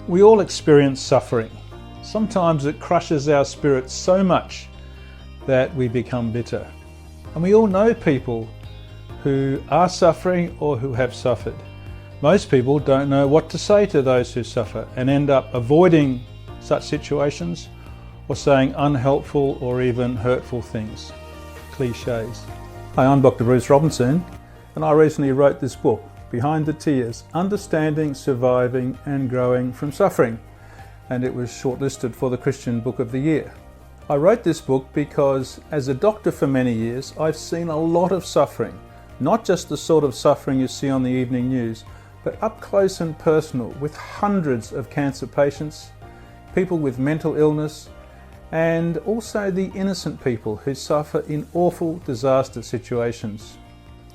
We all experience suffering. Sometimes it crushes our spirits so much that we become bitter. And we all know people who are suffering or who have suffered. Most people don't know what to say to those who suffer and end up avoiding such situations or saying unhelpful or even hurtful things. Cliches. Hi, I'm Dr. Bruce Robinson, and I recently wrote this book, Behind the Tears, Understanding, Surviving and Growing from Suffering, and it was shortlisted for the Christian Book of the Year. I wrote this book because as a doctor for many years, I've seen a lot of suffering, not just the sort of suffering you see on the evening news, but up close and personal with hundreds of cancer patients, people with mental illness, and also the innocent people who suffer in awful disaster situations.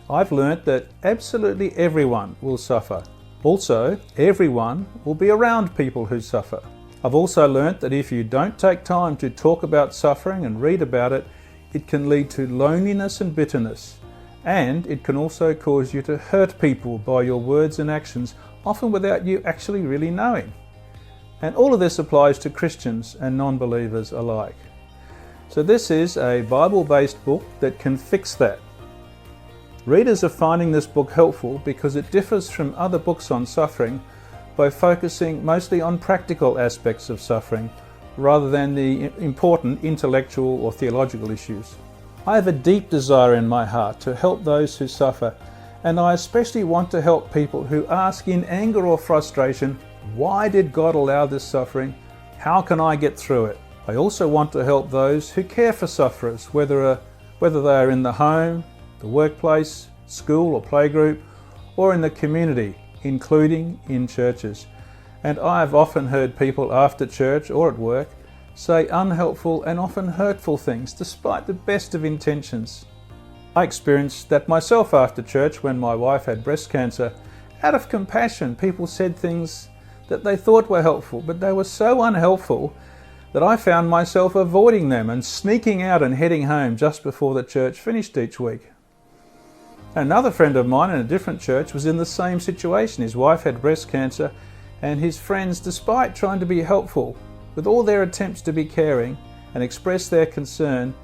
I've learnt that absolutely everyone will suffer. Also, everyone will be around people who suffer. I've also learnt that if you don't take time to talk about suffering and read about it, it can lead to loneliness and bitterness. And it can also cause you to hurt people by your words and actions, often without you actually really knowing. And all of this applies to Christians and non-believers alike. So this is a Bible-based book that can fix that. Readers are finding this book helpful because it differs from other books on suffering by focusing mostly on practical aspects of suffering rather than the important intellectual or theological issues. I have a deep desire in my heart to help those who suffer, and I especially want to help people who ask in anger or frustration, why did God allow this suffering? How can I get through it? I also want to help those who care for sufferers, whether they are in the home, the workplace, school or playgroup, or in the community, including in churches. And I have often heard people after church or at work say unhelpful and often hurtful things despite the best of intentions. I experienced that myself after church when my wife had breast cancer. Out of compassion, people said things that they thought were helpful, but they were so unhelpful that I found myself avoiding them and sneaking out and heading home just before the church finished each week. Another friend of mine in a different church was in the same situation. His wife had breast cancer, and his friends, despite trying to be helpful with all their attempts to be caring and express their concern,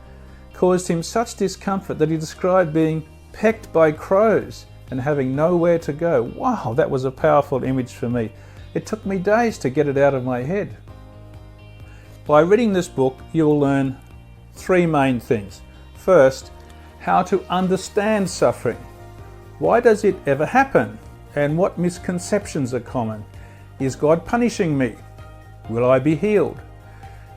caused him such discomfort that he described being pecked by crows and having nowhere to go. Wow, that was a powerful image for me. It took me days to get it out of my head. By reading this book, you will learn three main things. First, how to understand suffering. Why does it ever happen? And what misconceptions are common? Is God punishing me? Will I be healed?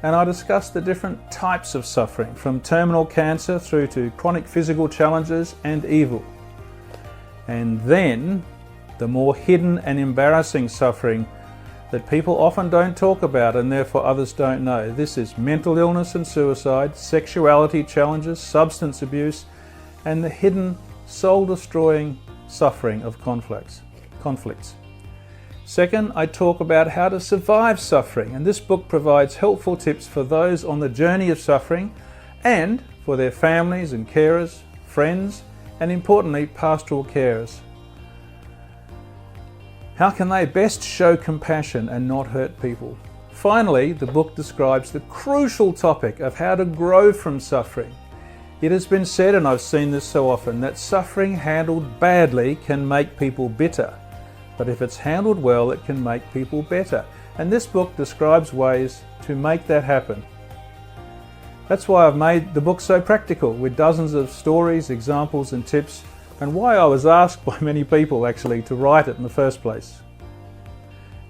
And I discuss the different types of suffering, from terminal cancer through to chronic physical challenges and evil. And then the more hidden and embarrassing suffering that people often don't talk about and therefore others don't know. This is mental illness and suicide, sexuality challenges, substance abuse, and the hidden soul-destroying suffering of conflicts. Second, I talk about how to survive suffering, and this book provides helpful tips for those on the journey of suffering and for their families and carers, friends, and importantly, pastoral carers. How can they best show compassion and not hurt people? Finally, the book describes the crucial topic of how to grow from suffering. It has been said, and I've seen this so often, that suffering handled badly can make people bitter. But if it's handled well, it can make people better. And this book describes ways to make that happen. That's why I've made the book so practical, with dozens of stories, examples and tips, and why I was asked by many people actually to write it in the first place.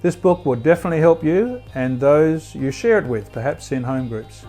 This book will definitely help you and those you share it with, perhaps in home groups.